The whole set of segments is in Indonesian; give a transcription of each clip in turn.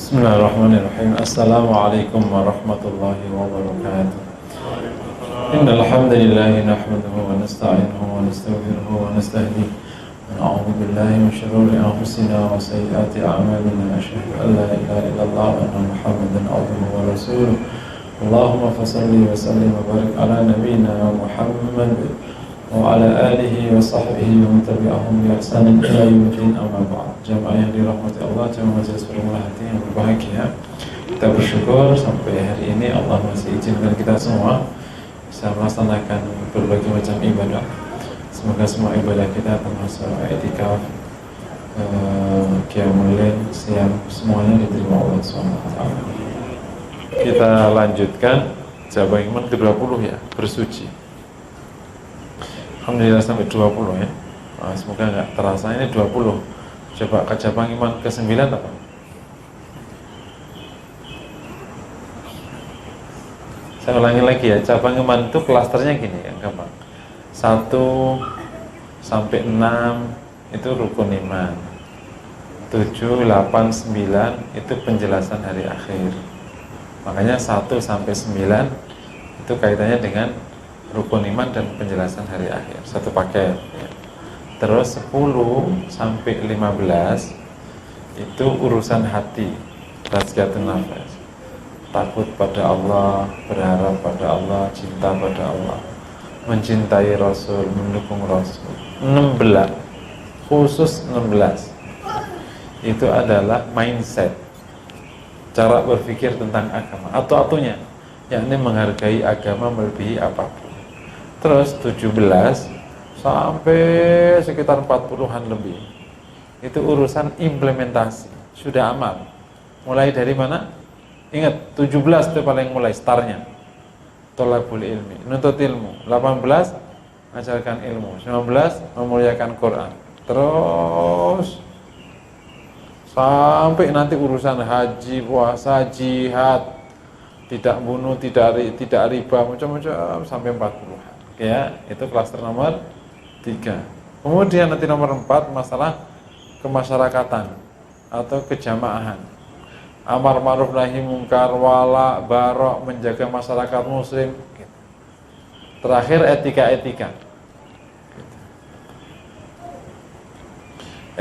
Bismillahirrahmanirrahim. Assalamualaikum warahmatullahi wabarakatuh. Innal hamdalillah nahmaduhu wa nasta'inuhu wa nastaghfiruhu wa nastahdihi wa na'udzu billahi min shururi anfusina wa sayyiati a'malina. Asyhadu an la ilaha illallah wa anna Muhammadan abduhu wa rasuluh. Allahumma fashalli wa sallim wa barik ala nabiyyina Muhammad wa ala alihi wa sahbihi wa tabi'ahum bi ihsanin ila yaumil amma ba'd. Jamaah yang dirahmati Allah, jamaah majelis bermula hati yang berbahagia, kita bersyukur sampai hari ini Allah masih izinkan kita semua bisa melaksanakan berbagai macam ibadah. Semoga semua ibadah kita termasuk i'tikaf, qiyamul lail, siam, semuanya diterima Allah SWT. Kita lanjutkan cabang iman ke-20 ya, bersuci. Alhamdulillah sampai 20 ya. Semoga nggak terasa ini 20. Coba ke cabang iman ke-9 apa? Saya ulangi lagi ya, cabang iman itu klasternya gini ya, gampang. 1 sampai 6 itu rukun iman. 7, 8, 9 itu penjelasan hari akhir. Makanya 1 sampai 9 itu kaitannya dengan rukun iman dan penjelasan hari akhir, satu paket ya. Terus 10 sampai 15 itu urusan hati, tazkiyatun nafas, takut pada Allah, berharap pada Allah, cinta pada Allah, mencintai Rasul, mendukung Rasul. 16, khusus 16 itu adalah mindset, cara berpikir tentang agama, atau-atunya, yakni menghargai agama melebihi apapun. Terus 17 sampai sekitar 40-an lebih itu urusan implementasi, sudah amal. Mulai dari mana? Ingat, 17 itu paling mulai startnya, thalabul ilmi, nuntut ilmu. 18 ajarkan ilmu. 19 memuliakan Quran. Terus sampai nanti urusan haji, puasa, jihad, tidak bunuh, tidak riba, macam-macam sampai 40-an. Ya, itu klaster nomor 3. Kemudian nanti nomor 4 masalah kemasyarakatan atau kejamaahan. Amar ma'ruf nahi mungkar, wala barok, menjaga masyarakat muslim. Terakhir etika-etika.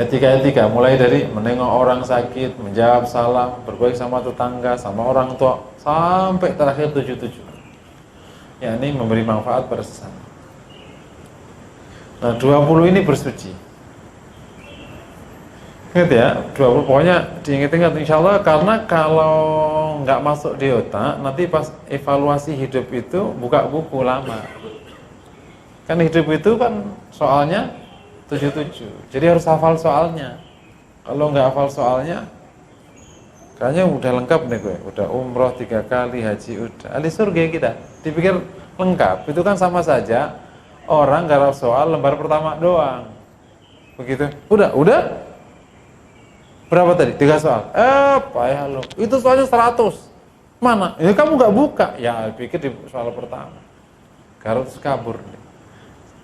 Etika-etika mulai dari menengok orang sakit, menjawab salam, berbaik sama tetangga, sama orang tua, sampai terakhir 77. Yakni memberi manfaat pada sesama. Nah, 20 ini bersuci. Ingat ya, 20 pokoknya diingat-ingat insya Allah, karena kalau nggak masuk di otak, nanti pas evaluasi hidup itu buka buku lama. Kan hidup itu kan soalnya 77, jadi harus hafal soalnya. Kalau nggak hafal soalnya, kayaknya udah lengkap nih gue, udah umroh 3 kali, haji udah, ahli surga kita. Dipikir lengkap, itu kan sama saja orang garap soal lembar pertama doang. Begitu, udah berapa tadi? 3 soal. Payah lo, itu soalnya 100. Mana? Ya kamu nggak buka. Ya pikir di soal pertama, garap terus kabur.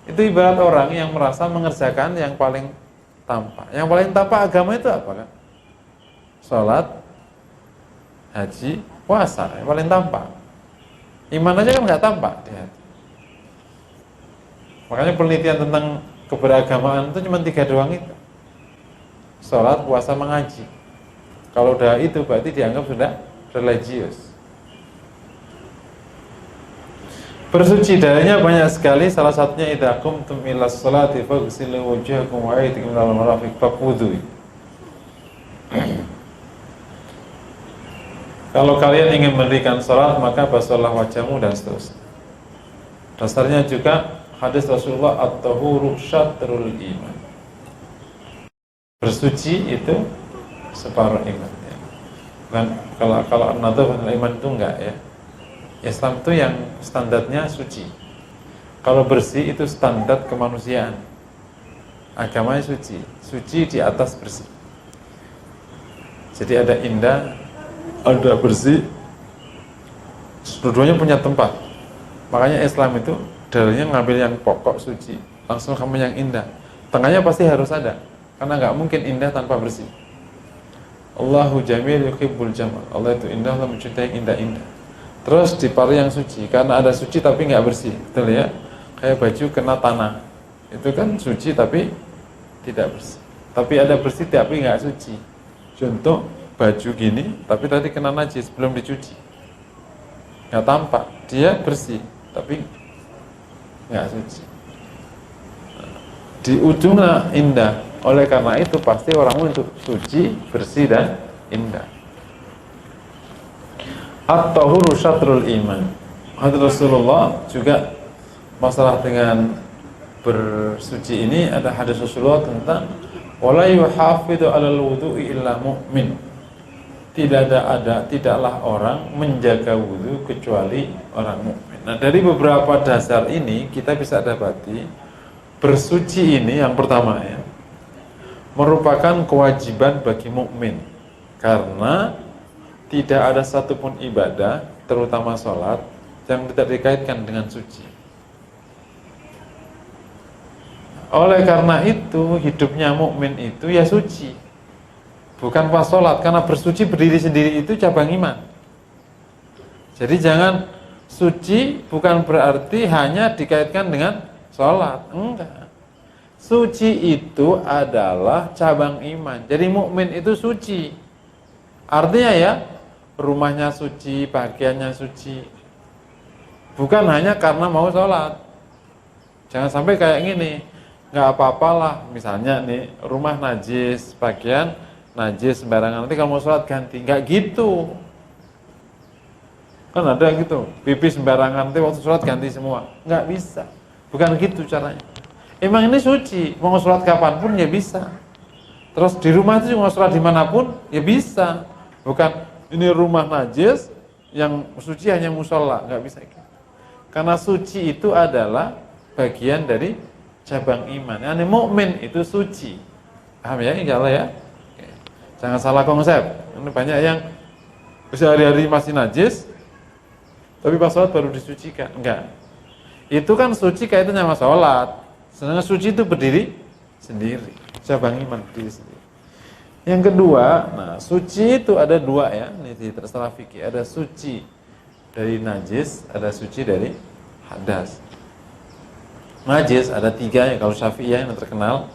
Itu ibarat orang yang merasa mengerjakan yang paling tampak. Yang paling tampak agama itu apa kan? Sholat, haji, puasa, yang paling tampak. Iman aja kan nggak tampak di hati. Makanya penelitian tentang keberagamaan itu cuma 3 doang itu. Sholat, puasa, mengaji. Kalau udah itu berarti dianggap sudah religius. Bersuci darinya banyak sekali, salah satunya idza qumtum ilas sholati faghsilu wujuhakum wa aydikum ilal marafiq faqudhu. Kalau kalian ingin mendirikan sholat, maka basuhlah wajahmu dan seterusnya. Dasarnya juga hadis Rasulullah, at-tahuru syatrul iman. Bersuci itu separuh iman ya. Bukan, kalau an-nadhafah iman itu enggak ya. Islam itu yang standarnya suci. Kalau bersih itu standar kemanusiaan. Agamanya suci, suci di atas bersih. Jadi ada indah, ada bersih, dua-duanya punya tempat. Makanya Islam itu dalilnya ngambil yang pokok suci, langsung kamu yang indah. Tengahnya pasti harus ada, karena nggak mungkin indah tanpa bersih. Allahu jamil yuhibbul jamal. Allah itu indah, Allah mencintai yang indah-indah. Terus dipari yang suci, karena ada suci tapi nggak bersih, betul ya? Kayak baju kena tanah, itu kan suci tapi tidak bersih. Tapi ada bersih tapi nggak suci. Contoh baju gini, tapi tadi kena najis belum dicuci, nggak tampak, dia bersih tapi nggak suci. Di ujungnya indah. Oleh karena itu pasti orang untuk suci, bersih dan indah. At-tahuru syatrul iman. Hadrat Rasulullah juga masalah dengan bersuci ini, ada hadis Rasulullah tentang wala yuhafidhu 'alal wudu'i illa mu'min. Tidaklah orang menjaga wudu kecuali orang mukmin. Nah, dari beberapa dasar ini kita bisa dapati bersuci ini yang pertama ya, merupakan kewajiban bagi mukmin, karena tidak ada satupun ibadah, terutama sholat, yang tidak dikaitkan dengan suci. Oleh karena itu hidupnya mukmin itu ya suci, bukan pas sholat, karena bersuci berdiri sendiri itu cabang iman. Jadi jangan suci bukan berarti hanya dikaitkan dengan sholat, enggak. Suci itu adalah cabang iman. Jadi mukmin itu suci. Artinya ya, rumahnya suci, pakaiannya suci. Bukan hanya karena mau sholat. Jangan sampai kayak gini, nggak apa-apalah. Misalnya nih, rumah najis, pakaian najis sembarangan. Nanti kalau mau sholat ganti, nggak gitu. Kan ada gitu, pipis sembarangan, nanti waktu sholat ganti semua. Nggak bisa. Bukan gitu caranya. Emang ini suci, mau sholat kapanpun ya bisa. Terus di rumah itu mau sholat dimanapun ya bisa. Bukan ini rumah najis, yang suci hanya musola, nggak bisa gitu. Karena suci itu adalah bagian dari cabang iman. Yani mukmin itu suci. Paham ya, insyaallah ya. Oke. Jangan salah konsep. Ini banyak yang sehari-hari masih najis, tapi pas sholat baru disucikan. Enggak. Itu kan suci kaitannya sama sholat. Sedangkan suci itu berdiri sendiri, cabang iman berdiri sendiri. Yang kedua, nah suci itu ada dua ya, ini di terserah fikih. Ada suci dari najis, ada suci dari hadas. Najis ada tiga ya, kalau Syafi'iyah yang terkenal,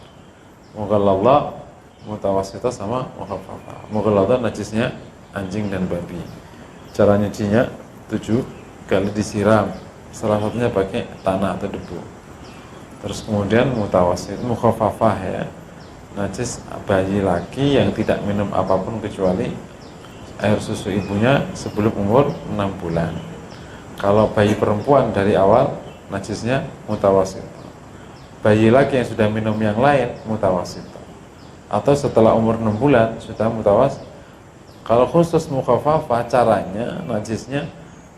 mughalladhah, mutawassithah sama mukhaffafah. Mughalladhah najisnya anjing dan babi. Cara nyucinya 7 kali disiram, salah satunya pakai tanah atau debu. Terus kemudian mutawassit, mukhaffafah ya, najis bayi laki yang tidak minum apapun kecuali air susu ibunya sebelum umur 6 bulan. Kalau bayi perempuan dari awal najisnya mutawassit. Bayi laki yang sudah minum yang lain mutawassit. Atau setelah umur 6 bulan sudah mutawassit. Kalau khusus mukhaffafah caranya najisnya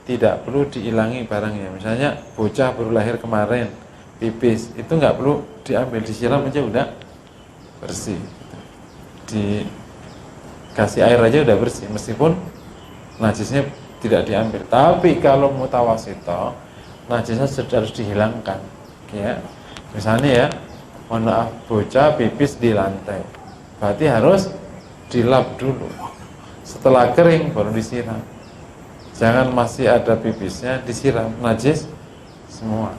tidak perlu diilangi barangnya. Misalnya bocah baru lahir kemarin pipis, itu nggak perlu diambil, disiram aja udah bersih. Dikasih air aja udah bersih, meskipun najisnya tidak diambil. Tapi kalau mutawassithah, najisnya sudah harus dihilangkan. Ya, misalnya ya, mohon maaf, bocah pipis di lantai, berarti harus dilap dulu. Setelah kering baru disiram. Jangan masih ada pipisnya disiram, najis semua.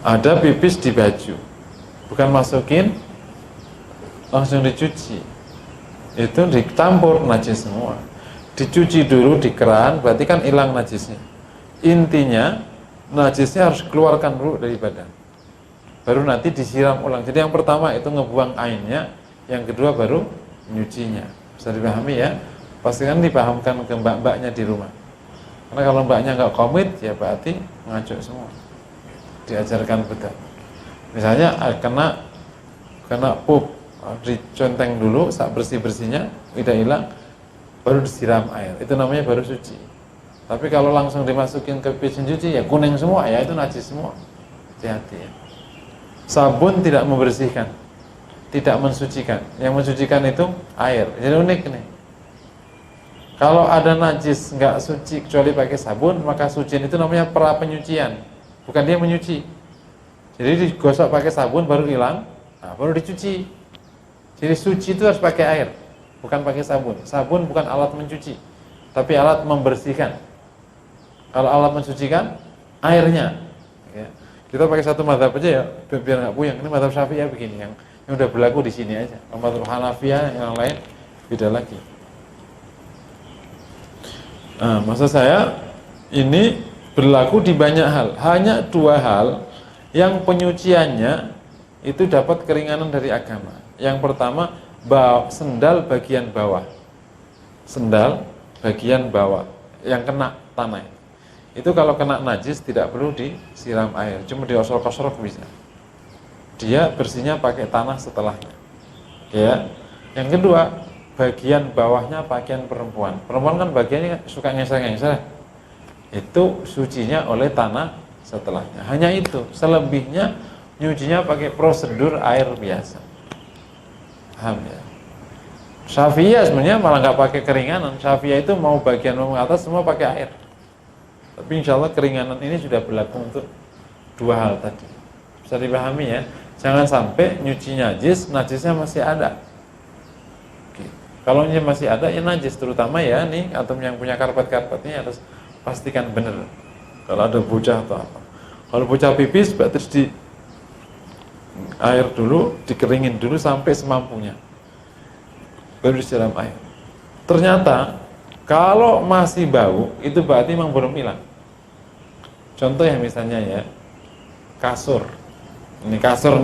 Ada pipis di baju, bukan masukin langsung dicuci, itu dicampur najis semua. Dicuci dulu di keran, berarti kan hilang najisnya. Intinya najisnya harus keluarkan dulu dari badan, baru nanti disiram ulang. Jadi yang pertama itu ngebuang ainnya, yang kedua baru nyucinya. Bisa dipahami ya? Pastikan dipahamkan ke mbak-mbaknya di rumah. Karena kalau mbaknya nggak komit, ya berarti ngaco semua. Diajarkan betul. Misalnya kena pup, diconteng dulu, saat bersih-bersihnya udah hilang, baru disiram air. Itu namanya baru suci. Tapi kalau langsung dimasukin ke mesin cuci, ya kuning semua, ya itu najis semua. Hati-hati ya. Sabun tidak membersihkan, tidak mensucikan. Yang mensucikan itu air. Jadi unik nih. Kalau ada najis nggak suci kecuali pakai sabun, maka sucian itu namanya pra penyucian. Bukan dia menyuci. Jadi digosok pakai sabun baru hilang, nah baru dicuci. Jadi suci itu harus pakai air. bukan pakai sabun. Sabun bukan alat mencuci, tapi alat membersihkan. Kalau alat mencucikan, airnya. Ya. Kita pakai satu mazhab aja ya, biar nggak puyeng. Ini mazhab Syafi'iyah begini, yang udah berlaku di sini aja. Mazhab Hanafiyah yang lain beda lagi. Nah, maksud saya ini berlaku di banyak hal. Hanya dua hal yang penyuciannya itu dapat keringanan dari agama. Yang pertama, sendal bagian bawah. Sendal bagian bawah yang kena tanah. Itu kalau kena najis tidak perlu disiram air, cuma diosok-osok bisa. Dia bersihnya pakai tanah setelahnya. Ya. Yang kedua, bagian bawahnya pakaian perempuan. Perempuan kan bagiannya suka ngeser-ngeser. Itu sucinya oleh tanah setelahnya. Hanya itu. Selebihnya nyucinya pakai prosedur air biasa. Paham ya? Syafi'iyah sebenarnya malah nggak pakai keringanan. Syafi'iyah itu mau bagian bawah atas semua pakai air. Tapi insya Allah keringanan ini sudah berlaku untuk dua hal tadi. Bisa dipahami ya. Jangan sampai nyuci najisnya masih ada. Oke. Kalau ini masih ada, ya najis. Terutama ya nih, atau yang punya karpet-karpet ini harus pastikan benar. Kalau ada bocah atau apa. Kalau bocah pipis, berarti di air dulu, dikeringin dulu sampai semampunya. Baru disiram air. Ternyata kalau masih bau, itu berarti memang belum hilang. Contoh ya misalnya ya, kasur. Ini kasur.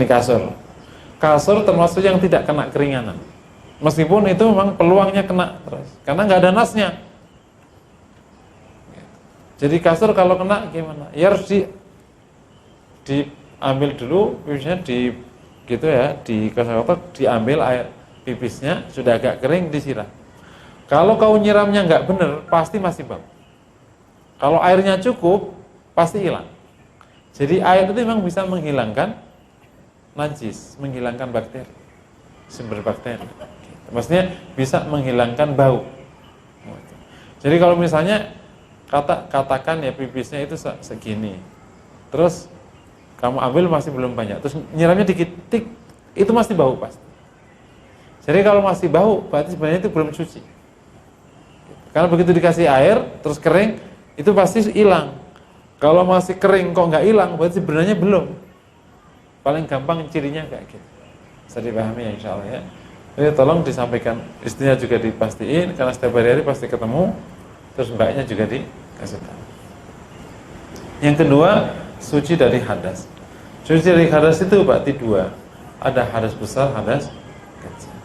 Kasur termasuk yang tidak kena keringanan. Meskipun itu memang peluangnya kena terus, karena nggak ada nasnya. Jadi kasur kalau kena gimana? Ya harus diambil dulu, misalnya gitu ya, dikotak-kotak, diambil air pipisnya, sudah agak kering disiram. Kalau kau nyiramnya nggak bener, pasti masih bau. Kalau airnya cukup, pasti hilang. Jadi air itu memang bisa menghilangkan najis, menghilangkan bakteri, sumber bakteri. Maksudnya bisa menghilangkan bau. Jadi kalau misalnya katakan ya pipisnya itu segini, terus kamu ambil masih belum banyak, terus nyiramnya dikit, tik, itu masih bau pasti. Jadi kalau masih bau, berarti sebenarnya itu belum cuci. Karena begitu dikasih air, terus kering, itu pasti hilang. Kalau masih kering kok nggak hilang, berarti sebenarnya belum. Paling gampang cirinya kayak gitu. Bisa dipahami ya insya Allah ya. Jadi tolong disampaikan, istrinya juga dipastiin, karena setiap hari pasti ketemu, terus mbaknya juga dikasih tahu. Yang kedua, suci dari hadas. Suci dari hadas itu berarti dua. Ada hadas besar, hadas kecil.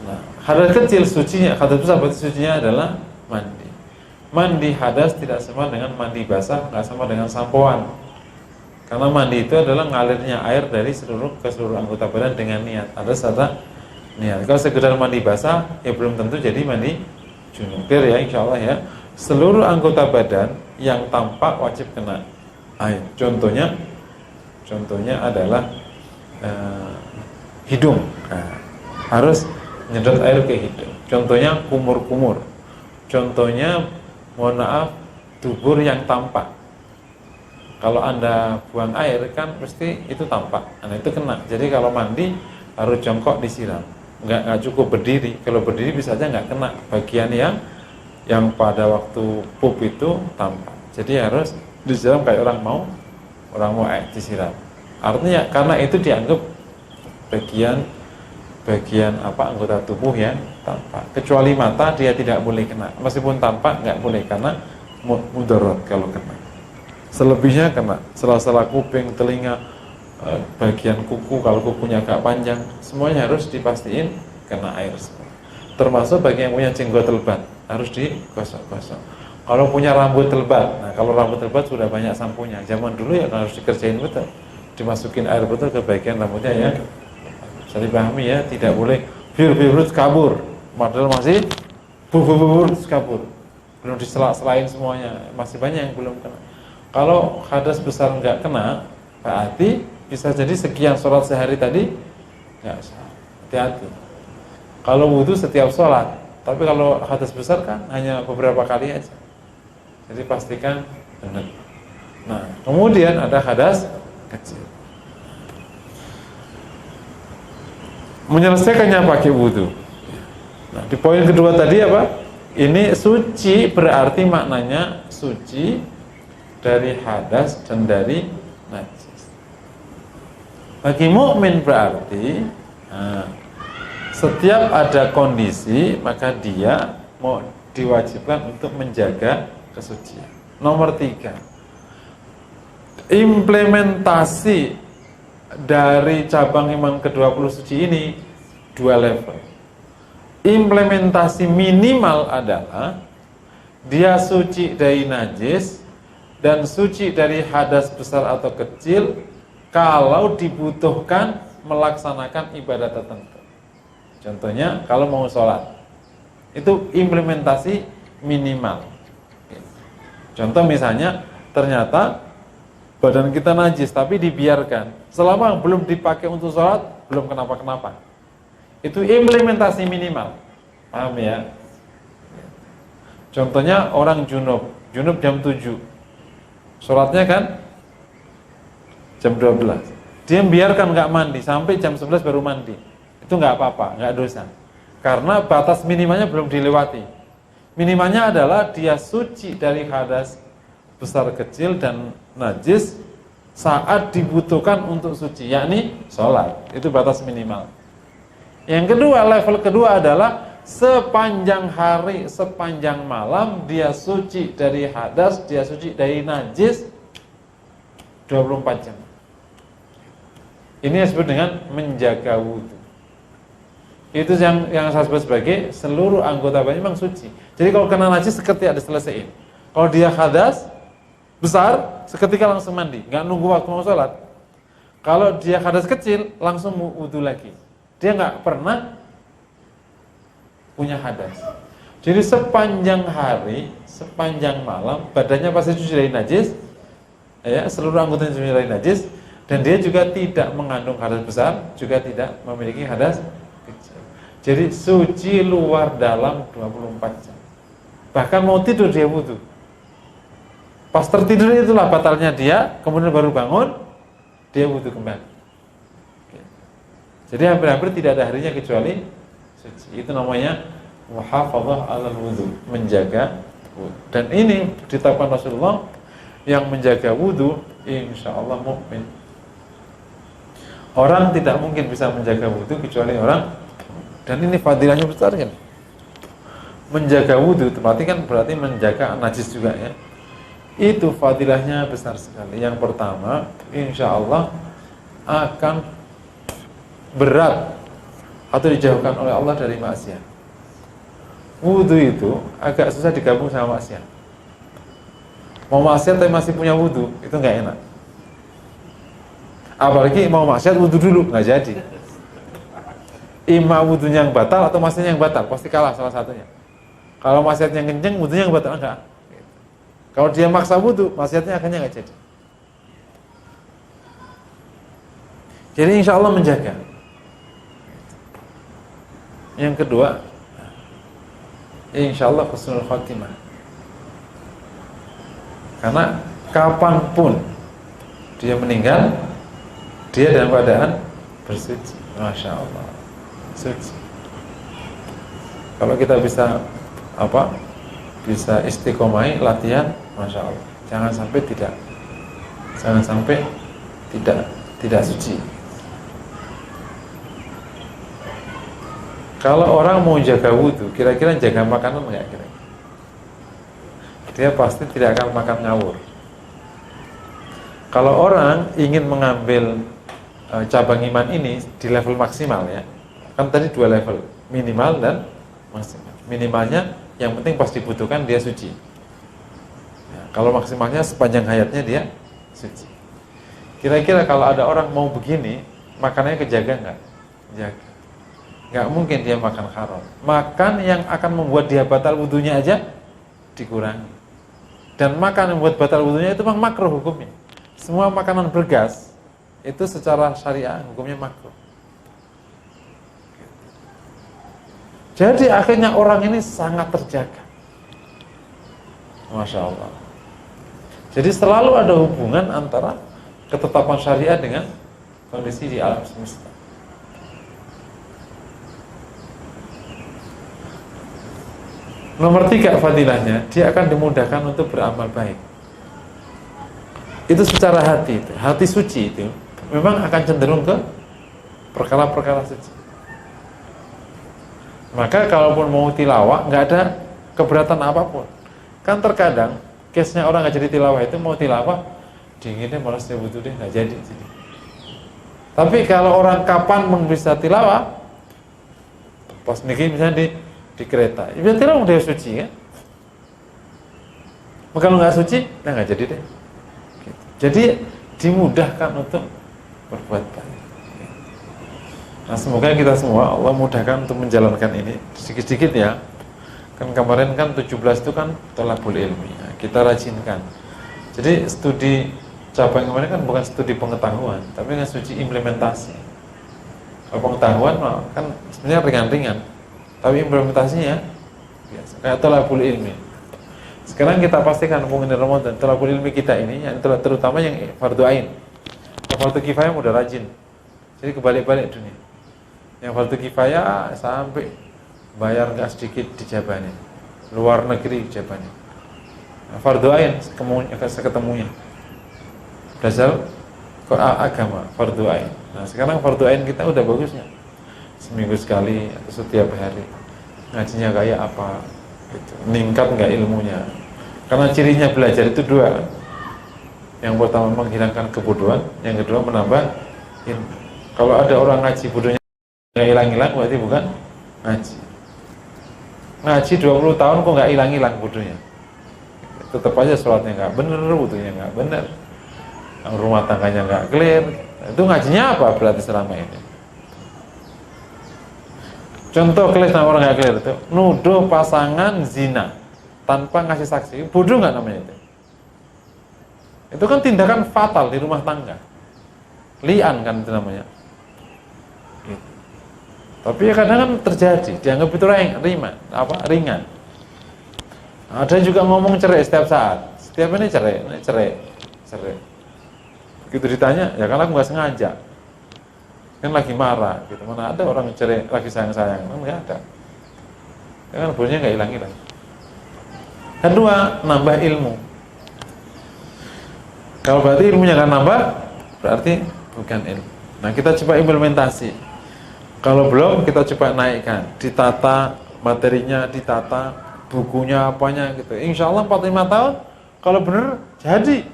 Nah, hadas kecil sucinya, hadas besar berarti sucinya adalah mandi. Mandi hadas tidak sama dengan mandi basah, nggak sama dengan sampoan. Karena mandi itu adalah ngalirnya air dari ke seluruh anggota badan dengan niat. Ada niat. Kalau sekedar mandi basah, ya belum tentu jadi mandi junub. Clear ya, insya Allah ya. Seluruh anggota badan yang tampak wajib kena air. Contohnya adalah hidung. Nah, harus nyedot air ke hidung. Contohnya kumur-kumur. Contohnya, mohon maaf, dubur yang tampak. Kalau Anda buang air kan pasti itu tampak, nah itu kena. Jadi kalau mandi harus jongkok disiram, nggak cukup berdiri. Kalau berdiri bisa aja nggak kena bagian yang pada waktu pup itu tampak. Jadi harus disiram kayak orang mau disiram. Artinya karena itu dianggap bagian anggota tubuh yang tampak. Kecuali mata dia tidak boleh kena. Meskipun tampak nggak boleh karena mudarat kalau kena. Selebihnya kena, sela-sela kuping, telinga, bagian kuku, kalau kukunya agak panjang, semuanya harus dipastiin kena air semua. Termasuk bagi yang punya jenggot lebat, harus digosok-gosok. Kalau punya rambut lebat, nah kalau rambut lebat sudah banyak sampunya. Zaman dulu ya harus dikerjain betul, dimasukin air betul ke bagian rambutnya ya. Bisa dipahami ya, tidak boleh biur kabur, padahal masih bubur kabur, belum disela-selain semuanya, masih banyak yang belum kena. Kalau hadas besar nggak kena, berarti bisa jadi sekian sholat sehari tadi nggak sah. Hati-hati. Kalau wudhu setiap sholat, tapi kalau hadas besar kan hanya beberapa kali aja. Jadi pastikan benar. Nah, kemudian ada hadas kecil. Menyelesaikannya pakai wudhu. Nah, di poin kedua tadi apa? Ini suci berarti maknanya suci dari hadas dan dari najis. Bagi mukmin berarti setiap ada kondisi maka dia mau diwajibkan untuk menjaga kesucian. Nomor 3, implementasi dari cabang iman ke-20 suci ini 2 level. Implementasi minimal adalah dia suci dari najis dan suci dari hadas besar atau kecil kalau dibutuhkan melaksanakan ibadah tertentu. Contohnya kalau mau sholat, itu implementasi minimal. Contoh misalnya ternyata badan kita najis tapi dibiarkan selama belum dipakai untuk sholat belum kenapa-kenapa. Itu implementasi minimal. Paham ya? Contohnya orang junub jam 7. Sholatnya kan jam 12. Dia biarkan nggak mandi sampai jam 11 baru mandi. Itu nggak apa-apa, nggak dosa. Karena batas minimalnya belum dilewati. Minimalnya adalah dia suci dari hadas besar kecil dan najis saat dibutuhkan untuk suci, yakni sholat. Itu batas minimal. Yang kedua, level kedua adalah sepanjang hari, sepanjang malam dia suci dari hadas, dia suci dari najis 24 jam. Ini disebut dengan menjaga wudhu. Itu yang saya sebut sebagai seluruh anggota badan memang suci. Jadi kalau kena najis seketika diselesaikan. Kalau dia hadas besar, seketika langsung mandi, nggak nunggu waktu mau sholat. Kalau dia hadas kecil, langsung wudhu lagi. Dia nggak pernah punya hadas. Jadi sepanjang hari, sepanjang malam, badannya pasti suci dari najis, ya, seluruh anggotanya suci dari najis, dan dia juga tidak mengandung hadas besar, juga tidak memiliki hadas kecil. Jadi suci luar dalam 24 jam. Bahkan mau tidur dia wudhu. Pas tertidur itulah batalnya dia, kemudian baru bangun, dia wudhu kembali. Jadi hampir-hampir tidak ada harinya kecuali suci. Itu namanya muhafadzah 'alal wudhu, menjaga wudhu. Dan ini ditetapkan Rasulullah, yang menjaga wudhu insya Allah mukmin. Orang tidak mungkin bisa menjaga wudhu kecuali orang, dan ini fadilahnya besar kan. Menjaga wudhu berarti menjaga najis juga ya. Itu fadilahnya besar sekali. Yang pertama, insya Allah akan berat atau dijauhkan oleh Allah dari maksiat. Wudhu itu agak susah digabung sama maksiat. Mau maksiat tapi masih punya wudhu, itu nggak enak. Apalagi mau maksiat wudhu dulu, nggak jadi. Ima wudhunya yang batal atau maksiatnya yang batal, pasti kalah salah satunya. Kalau maksiatnya yang kenceng, wudhunya yang batal enggak. Kalau dia maksa wudhu, maksiatnya akhirnya nggak jadi. Jadi insya Allah menjaga. Yang kedua, insya Allah husnul khatimah. Karena kapanpun dia meninggal, dia dalam keadaan bersuci. Masya Allah, suci. Kalau kita bisa bisa istiqomai latihan, masya Allah. Jangan sampai tidak suci. Kalau orang mau jaga wudhu, kira-kira jaga makanan enggak kira-kira? Dia pasti tidak akan makan ngawur. Kalau orang ingin mengambil cabang iman ini di level maksimal ya, kan tadi 2 level, minimal dan maksimal. Minimalnya yang penting pas dibutuhkan dia suci. Ya, kalau maksimalnya sepanjang hayatnya dia suci. Kira-kira kalau ada orang mau begini, makanannya kejaga enggak? Jaga. Nggak mungkin dia makan haram. Makan yang akan membuat dia batal wudhunya aja dikurangi. Dan makan yang membuat batal wudhunya itu memang makruh hukumnya. Semua makanan bergas itu secara syariah hukumnya makruh. Jadi akhirnya orang ini sangat terjaga. Masya Allah. Jadi selalu ada hubungan antara ketetapan syariah dengan kondisi di alam semesta. Nomor 3 fadilahnya, dia akan dimudahkan untuk beramal baik. Itu secara hati, hati suci itu memang akan cenderung ke perkara-perkara suci. Maka kalaupun mau tilawah, nggak ada keberatan apapun. Kan terkadang case-nya orang nggak jadi tilawah itu mau tilawah, dinginnya malas dia butuh deh, nggak jadi. Tapi kalau orang kapan pun bisa tilawah, pas niki misalnya di kereta, ya tilawah udah suci kan. Kalau nggak suci, nah nggak jadi deh. Jadi dimudahkan untuk berbuat baik. Nah semoga kita semua Allah mudahkan untuk menjalankan ini sedikit-sedikit ya. Kan kemarin kan 17 itu kan thalabul ilmi, ya, kita rajinkan. Jadi studi cabang kemarin kan bukan studi pengetahuan, tapi kan studi implementasi. Kalau pengetahuan kan sebenarnya ringan-ringan, tapi implementasinya biasa. Kayak thalabul ilmi. Sekarang kita pastikan penghuni Ramadan, thalabul ilmi kita ini, yang terutama yang fardu ain. Yang fardu kifayah udah rajin. Jadi kebalik-balik dunia. Yang fardu kifayah sampai bayar nggak sedikit dijabanin, luar negeri dijabanin. Nah, fardu ain seketemunya belajar agama fardu ain. Nah sekarang fardu ain kita udah bagusnya seminggu sekali atau setiap hari, ngajinya kayak apa gitu. Meningkat nggak ilmunya, karena cirinya belajar itu dua kan? Yang pertama menghilangkan kebodohan, yang kedua menambah ilmu. Kalau ada orang ngaji bodohnya nggak hilang-hilang, berarti bukan ngaji. Ngaji 20 tahun kok nggak hilang-hilang bodohnya, tetap aja sholatnya nggak bener, wudunya nggak bener, rumah tangganya nggak clear. Itu ngajinya apa berarti selama ini? Contoh clear sama orang nggak clear itu nuduh pasangan zina tanpa ngasih saksi, bodoh nggak namanya itu? Itu kan tindakan fatal di rumah tangga, li'an kan itu namanya. Gitu. Tapi ya kadang kan terjadi, dianggap itu ringan. Ada juga ngomong cerai setiap saat, setiap ini cerai. Begitu ditanya, ya kan aku nggak sengaja, kan lagi marah, gitu. Mana ada orang cerai lagi sayang-sayang, kan nggak ada. Ya kan bodohnya nggak hilang-hilang. Kedua, nambah ilmu. Kalau berarti ilmunya nggak nambah, berarti bukan ilmu. Nah kita coba implementasi. Kalau belum, kita coba naikkan, ditata materinya, ditata bukunya, apanya gitu. Insya Allah 4-5 tahun, kalau bener jadi,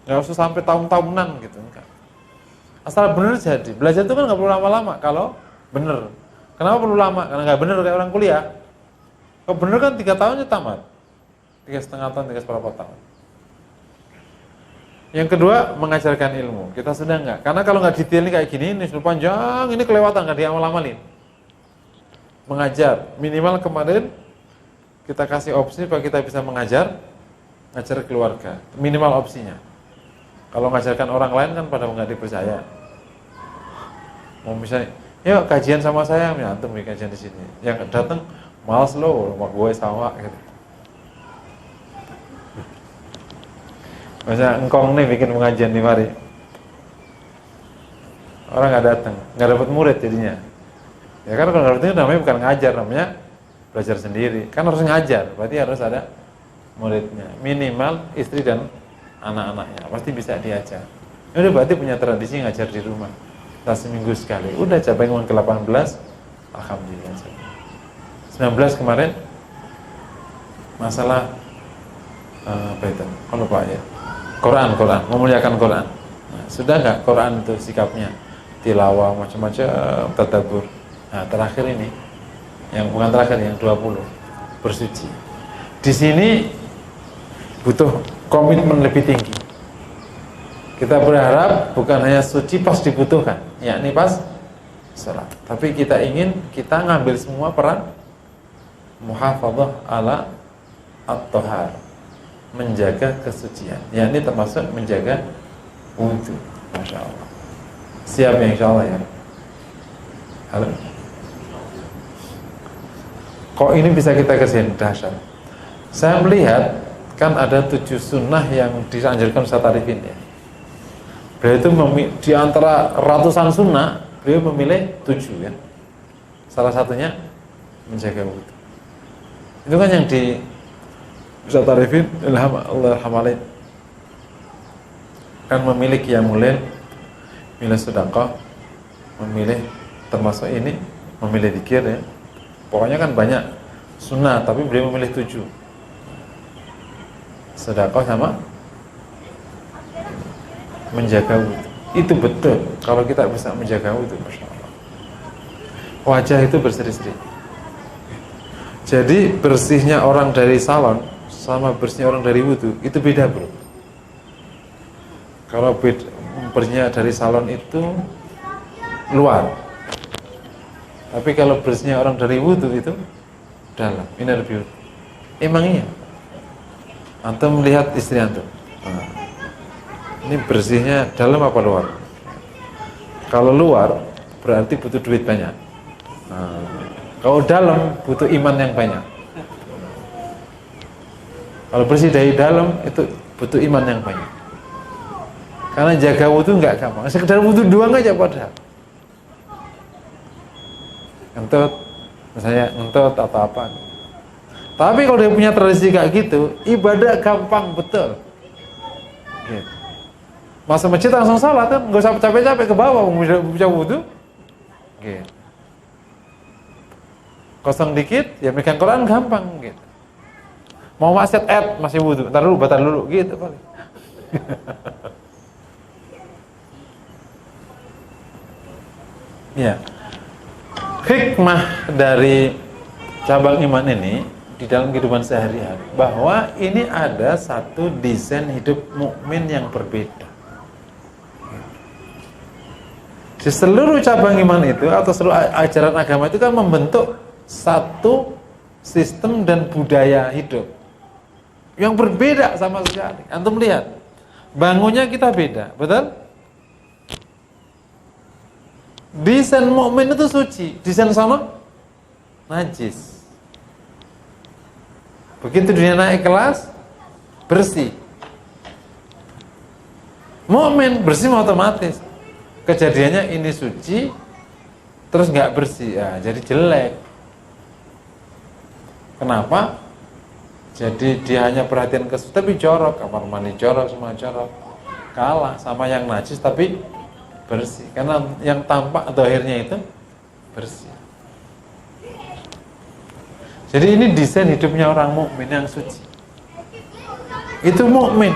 nggak usah sampai tahun-tahunan gitu. Enggak. Asal bener jadi. Belajar itu kan nggak perlu lama-lama kalau bener. Kenapa perlu lama? Karena nggak bener kayak orang kuliah. Kalau bener kan 3 tahunnya tamat, 3,5 tahun, 3 berapa tahun. Yang kedua, mengajarkan ilmu. Kita sudah enggak, karena kalau nggak detail kayak gini, ini sudah panjang, ini kelewatan, nggak diamal-amalin. Mengajar, minimal kemarin kita kasih opsi supaya kita bisa ngajar keluarga, minimal opsinya. Kalau mengajarkan orang lain kan pada nggak dipercaya. Mau misalnya, yuk kajian sama saya, ya antum kajian di sini. Yang datang, malas lo, sama gue sama gitu. Masa engkong nih bikin pengajian di mari, orang nggak datang, nggak dapat murid jadinya. Ya kan kalau nggak dapat itu namanya bukan ngajar, namanya belajar sendiri. Kan harus ngajar, berarti harus ada muridnya. Minimal istri dan anak-anaknya pasti bisa diajar. Udah berarti punya tradisi ngajar di rumah. Kita seminggu sekali. Udah capai ke 18, alhamdulillah. 19 kemarin masalah apa itu? Kalau lupa ya. Quran, memuliakan Quran. Nah, sudah nggak Quran itu sikapnya? Tilawah, macam-macam, tadabbur. Nah, terakhir ini, yang bukan terakhir, yang 20, bersuci. Di sini butuh komitmen lebih tinggi. Kita berharap bukan hanya suci pas dibutuhkan, yakni pas sholat. Tapi kita ingin kita ngambil semua peran muhafadzah ala at-thahar, menjaga kesucian, yakni termasuk menjaga wudhu. Masya Allah. Siap ya insya Allah ya. Halo. Kok ini bisa kita kerjain dahsyat? Saya melihat kan ada 7 sunnah yang dianjurkan Ustaz Arifin ya. Beliau itu di antara ratusan sunnah, beliau memilih 7 ya. Salah satunya menjaga wudhu. Itu kan yang di Ustaz Arifin ilham Allah hamalain kan memilih qiyamul lail, memilih sedekah, memilih termasuk ini, memilih zikir ya. Pokoknya kan banyak sunnah, tapi beliau memilih 7. Sedekah sama menjaga wudhu. Itu betul. Kalau kita bisa menjaga wudhu, Masya Allah, wajah itu berseri-seri. Jadi bersihnya orang dari salon sama bersihnya orang dari wudhu itu beda, bro. Kalau bersihnya dari salon itu luar, tapi kalau bersihnya orang dari wudhu itu dalam, inner beauty. Emang iya? Antum melihat istri antum, ini bersihnya dalam apa luar? Kalau luar berarti butuh duit banyak. Kalau dalam butuh iman yang banyak. Kalau bersih dari dalam itu butuh iman yang banyak. Karena jaga wudhu nggak gampang. Sekedar wudhu doang aja padahal. Ngentut, misalnya ngentut atau apa. Tapi kalau dia punya tradisi kayak gitu, ibadah gampang betul. Gitu. Masuk masjid langsung salat kan, nggak usah capek-capek ke bawah, bisa wudhu. Gitu. Kosong dikit, ya megang Quran gampang gitu. Mau maksiat masih wudhu, ntar dulu, batal dulu, gitu paling. Ya, hikmah dari cabang iman ini di dalam kehidupan sehari-hari, bahwa ini ada satu desain hidup mukmin yang berbeda. Di seluruh cabang iman itu atau seluruh ajaran agama itu kan membentuk satu sistem dan budaya hidup yang berbeda sama sekali. Antum lihat, bangunnya kita beda, betul? Desain mukmin itu suci, desain sana najis. Begitu dunia naik kelas, bersih. Mukmin bersih otomatis. Kejadiannya ini suci, terus nggak bersih, ya, jadi jelek. Kenapa? Jadi dia hanya perhatian ke suci, tapi jorok, kamar mandi jorok, semua jorok. Kalah sama yang najis tapi bersih, karena yang tampak zahirnya itu bersih. Jadi ini desain hidupnya orang mukmin yang suci. Itu mukmin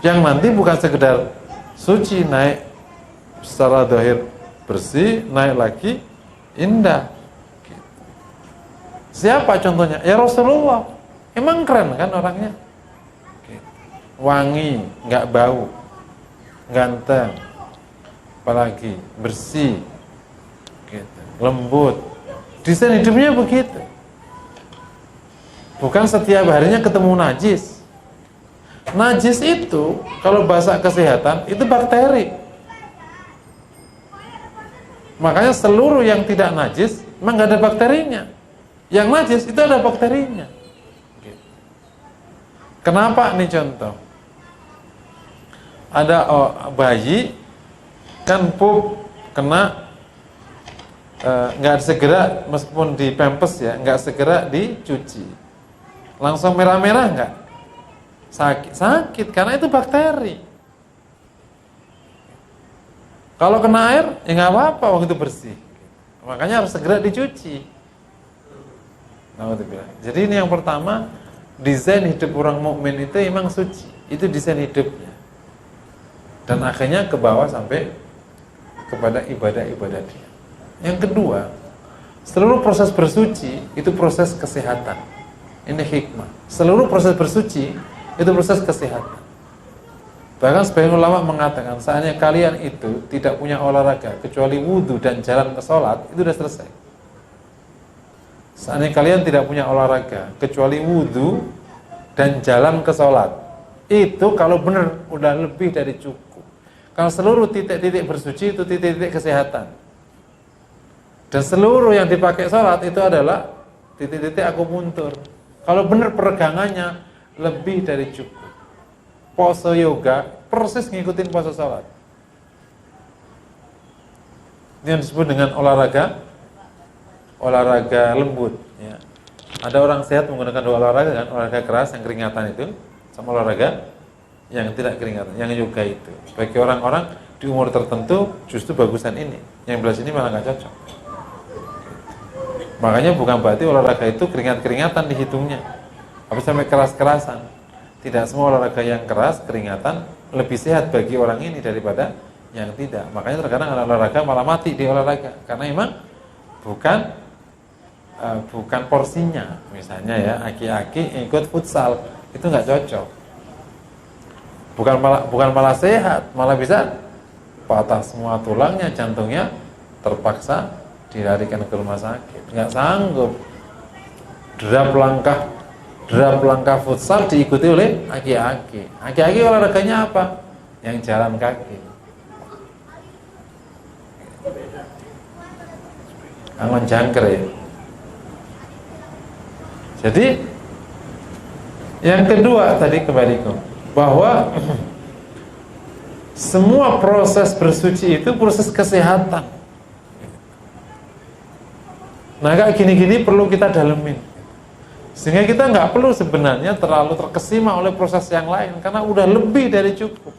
yang nanti bukan sekedar suci, naik secara zahir bersih, naik lagi indah. Siapa contohnya? Ya Rasulullah. Emang keren kan orangnya? Wangi, nggak bau, ganteng, apalagi bersih, gitu, lembut. Desain hidupnya begitu. Bukan setiap harinya ketemu najis. Najis itu kalau bahasa kesehatan itu bakteri. Makanya seluruh yang tidak najis memang nggak ada bakterinya. Yang najis itu ada bakterinya. Kenapa nih contoh? Ada bayi kan pup kena nggak segera, meskipun di pempes ya, nggak segera dicuci, langsung merah-merah nggak? Sakit karena itu bakteri. Kalau kena air ya nggak apa-apa, waktu itu bersih. Makanya harus segera dicuci. Jadi ini yang pertama, desain hidup orang mukmin itu memang suci. Itu desain hidupnya. Dan akhirnya ke bawah sampai kepada ibadah-ibadah dia. Yang kedua, seluruh proses bersuci itu proses kesehatan. Ini hikmah. Seluruh proses bersuci itu proses kesehatan. Bahkan sebagian ulama mengatakan, seandainya kalian itu tidak punya olahraga kecuali wudhu dan jalan ke sholat, itu sudah selesai. Seandainya kalian tidak punya olahraga kecuali wudhu dan jalan ke sholat, itu kalau benar udah lebih dari cukup. Kalau seluruh titik-titik bersuci itu titik-titik kesehatan, dan seluruh yang dipakai sholat itu adalah titik-titik akupuntur. Kalau benar peregangannya lebih dari cukup. Pose yoga persis ngikutin pose sholat. Ini yang disebut dengan olahraga lembut ya. Ada orang sehat menggunakan dua olahraga kan, olahraga keras yang keringatan itu, sama olahraga yang tidak keringatan, yang yoga itu. Bagi orang-orang di umur tertentu justru bagusan ini, yang belah sini malah nggak cocok. Makanya bukan berarti olahraga itu keringat-keringatan dihitungnya, tapi sampai keras-kerasan. Tidak semua olahraga yang keras, keringatan lebih sehat bagi orang ini daripada yang tidak. Makanya terkadang olahraga malah mati di olahraga, karena memang bukan porsinya. Misalnya ya, aki-aki ikut futsal itu nggak cocok. Bukan malah sehat, malah bisa patah semua tulangnya, jantungnya terpaksa dilarikan ke rumah sakit. Nggak sanggup. Derap langkah futsal diikuti oleh aki-aki. Aki-aki olahraganya apa? Yang jalan kaki. Angon jangker ya. Jadi yang kedua tadi kembali ke bahwa semua proses bersuci itu proses kesehatan. Nah kayak gini-gini perlu kita dalemin, sehingga kita nggak perlu sebenarnya terlalu terkesima oleh proses yang lain, karena udah lebih dari cukup.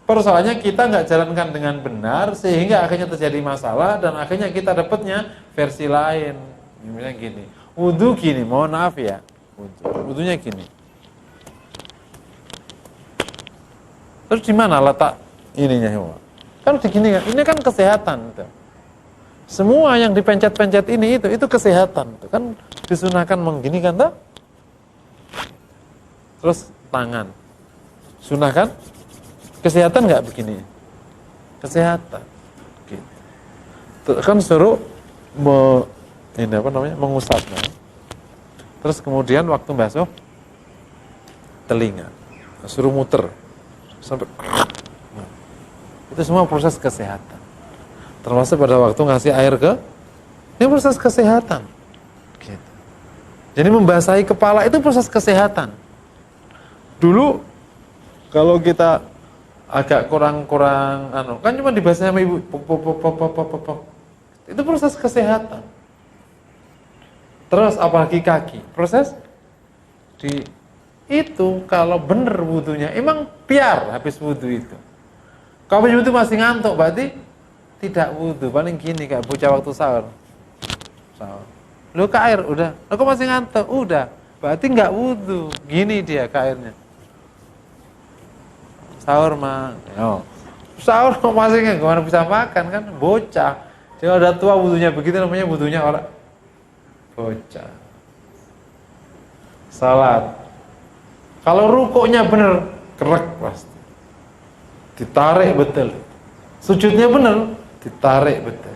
Persoalannya kita nggak jalankan dengan benar, sehingga akhirnya terjadi masalah, dan akhirnya kita dapatnya versi lain. Misalnya gini, wudhu gini, mohon maaf ya, wudhunya gini. Terus di mana letak ininya semua? Kan begini kan, ini kan kesehatan. Semua yang dipencet-pencet ini itu kesehatan. Kan disunahkan menggini kan, tak? Terus tangan, sunah kan? Kesehatan nggak begini? Kesehatan. Gitu. Kan suruh mengusap. Terus kemudian waktu basuh telinga, suruh muter sampai. Itu semua proses kesehatan. Termasuk pada waktu ngasih air ini proses kesehatan. Gitu. Jadi membasahi kepala itu proses kesehatan. Dulu kalau kita agak kurang kan cuma dibasahi sama ibu, itu proses kesehatan. Terus apalagi kaki, proses itu kalau bener wudhunya, emang biar habis wudhu itu. Kalau habis wudhu masih ngantuk, berarti tidak wudhu. Paling gini kayak bocah waktu sahur. Lu ke air, udah. Lu kok masih ngantuk? Udah. Berarti nggak wudhu. Gini dia ke airnya. Sahur mah. Oh. Sahur masih nggak, gimana bisa makan kan? Bocah. Jadi ada tua wudhunya begitu, namanya wudhunya orang bocah. Salat. Kalau rukuknya bener, kerek pasti. Ditarik betul. Sujudnya bener, ditarik betul.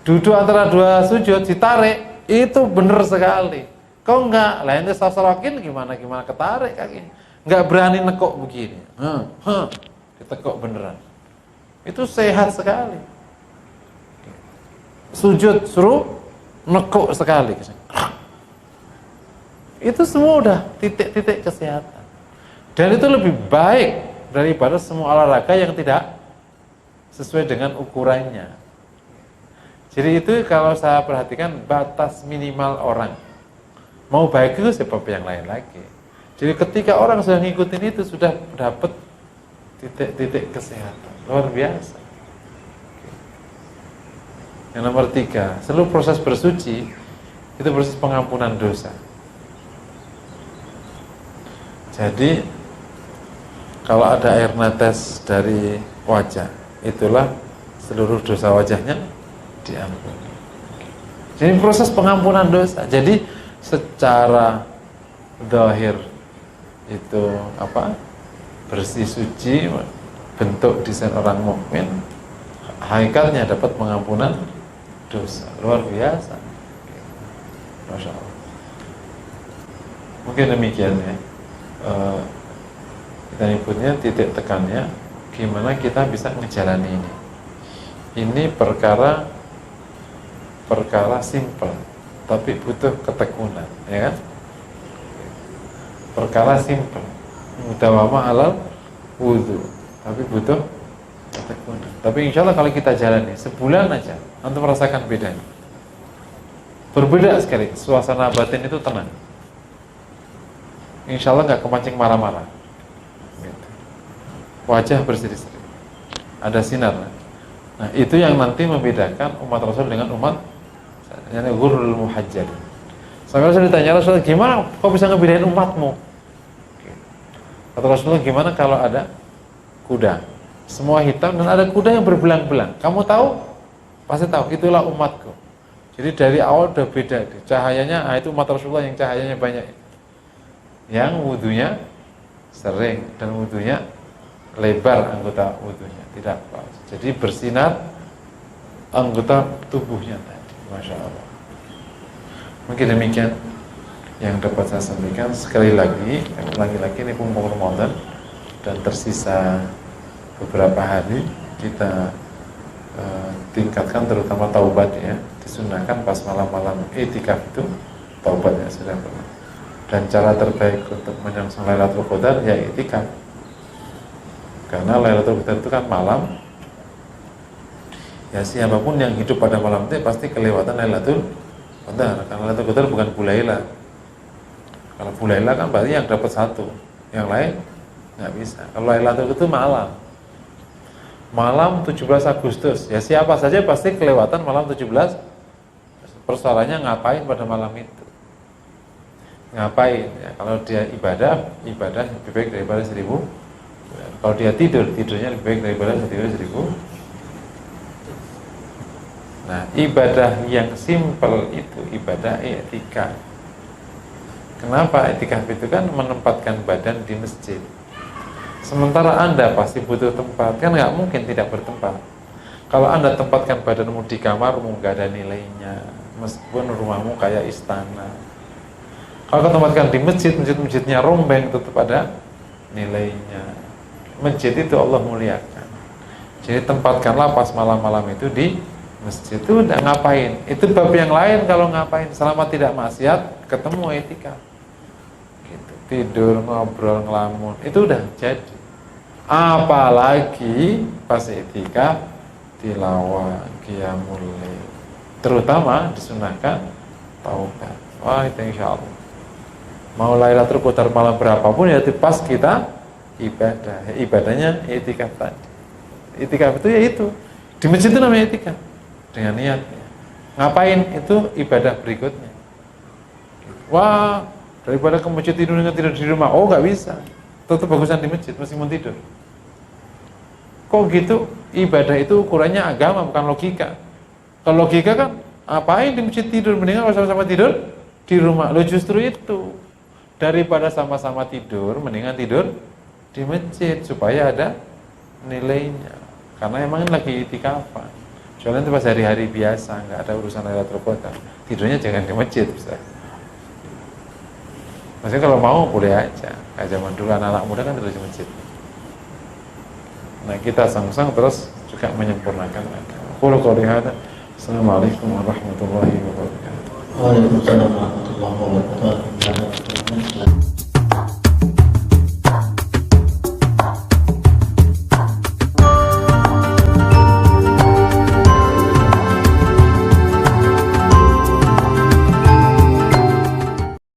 Duduk antara dua sujud, ditarik, itu bener sekali. Kok enggak? Lain itu sosorokin gimana ketarik kakinya. Enggak berani nekuk begini. Ditekuk beneran. Itu sehat sekali. Sujud suruh nekuk sekali. Itu semua udah titik-titik kesehatan. Dan itu lebih baik daripada semua olahraga yang tidak sesuai dengan ukurannya. Jadi itu kalau saya perhatikan batas minimal orang. Mau bagus sebab yang lain lagi. Jadi ketika orang sudah ngikutin itu sudah dapat titik-titik kesehatan. Luar biasa. Yang nomor 3, seluruh proses bersuci itu proses pengampunan dosa. Jadi kalau ada air netes dari wajah, itulah seluruh dosa wajahnya diampuni. Jadi proses pengampunan dosa. Jadi secara zahir itu bersih suci, bentuk desain orang mukmin, hakikatnya dapat pengampunan dosa. Luar biasa. Masya Allah. Mungkin demikian ya. Kita nyebutnya titik tekannya, gimana kita bisa menjalani ini. Ini perkara simpel, tapi butuh ketekunan, ya kan? Perkara simpel, mudawamah alal wudhu, tapi butuh ketekunan. Tapi insya Allah kalau kita jalani sebulan aja, nanti merasakan bedanya. Berbeda sekali, suasana batin itu tenang. insya Allah nggak kemancing marah-marah. Gitu. Wajah berseri-seri, ada sinar. Nah itu yang nanti membedakan umat Rasul dengan umat yang ghurrul muhajjal. Sampai Rasul ditanya, Rasul gimana kau bisa ngebedain umatmu? Kata Rasulullah, gimana kalau ada kuda semua hitam dan ada kuda yang berbelang-belang, kamu tahu? Pasti tahu, itulah umatku. Jadi dari awal udah beda cahayanya. Itu umat Rasulullah yang cahayanya banyak, yang wudunya sering dan wudunya lebar, anggota wudunya tidak pas, jadi bersinar anggota tubuhnya tadi. Masya Allah. Mungkin demikian yang dapat saya sampaikan. Sekali lagi ini mumpung Ramadan dan tersisa beberapa hari, kita tingkatkan terutama taubat ya. Disunahkan pas malam-malam i'tikaf itu taubatnya sudah pernah. Dan cara terbaik untuk menyongsong Lailatul Qadar ya i'tikaf. Karena Lailatul Qadar itu kan malam. Ya siapapun yang hidup pada malam itu pasti kelewatan Lailatul Qadar. Karena Lailatul Qadar bukan Bulaila. Kalau Bulaila kan berarti yang dapat satu, yang lain nggak bisa. Kalau Lailatul Qadar itu malam 17 Agustus. Ya siapa saja pasti kelewatan malam 17. Persoalannya ngapain pada malam itu? Ngapain? Ya, kalau dia ibadah lebih baik daripada 1000. Kalau dia tidurnya lebih baik daripada 1000. Nah, ibadah yang simpel itu ibadah i'tikaf. Kenapa i'tikaf itu kan menempatkan badan di masjid. Sementara Anda pasti butuh tempat, kan nggak mungkin tidak bertempat. Kalau Anda tempatkan badanmu di kamarmu, nggak ada nilainya, meskipun rumahmu kayak istana. Kalau tempatkan di masjidnya rombeng, tetap ada nilainya. Masjid itu Allah muliakan. Jadi tempatkanlah pas malam-malam itu di masjid. Itu udah ngapain? Itu bab yang lain kalau ngapain. Selama tidak maksiat, ketemu i'tikaf. Gitu. Tidur, ngobrol, ngelamun, itu udah jadi. Apalagi pas i'tikaf, tilawah, qiyamul lail. Terutama disunahkan taubat. Wah itu insya Allah. Mau Lailatul Qadar malam berapapun ya pas kita ibadah. Ibadahnya i'tikaf tadi. I'tikaf itu ya itu. Di masjid itu namanya i'tikaf. Dengan niatnya. Ngapain? Itu ibadah berikutnya. Wah, daripada ke masjid tidur di rumah. Oh nggak bisa. Tetap bagusan di masjid meskipun tidur. Kok gitu? Ibadah itu ukurannya agama bukan logika. Kalau logika kan apain di masjid tidur, mendingan sama-sama tidur di rumah. Lo justru itu, daripada sama-sama tidur, mendingan tidur di masjid supaya ada nilainya. Karena emang lagi i'tikafan. Soalnya itu pas hari-hari biasa, nggak ada urusan Lailatul Qadar, tidurnya jangan di masjid, bisa. Maksudnya kalau mau boleh aja. Kayak zaman dulu anak-anak muda kan tidur di masjid. Nah kita sang-sang terus juga menyempurnakan agama. Qul qouli hadza. Assalamualaikum warahmatullahi wabarakatuh. Waalaikumsalam.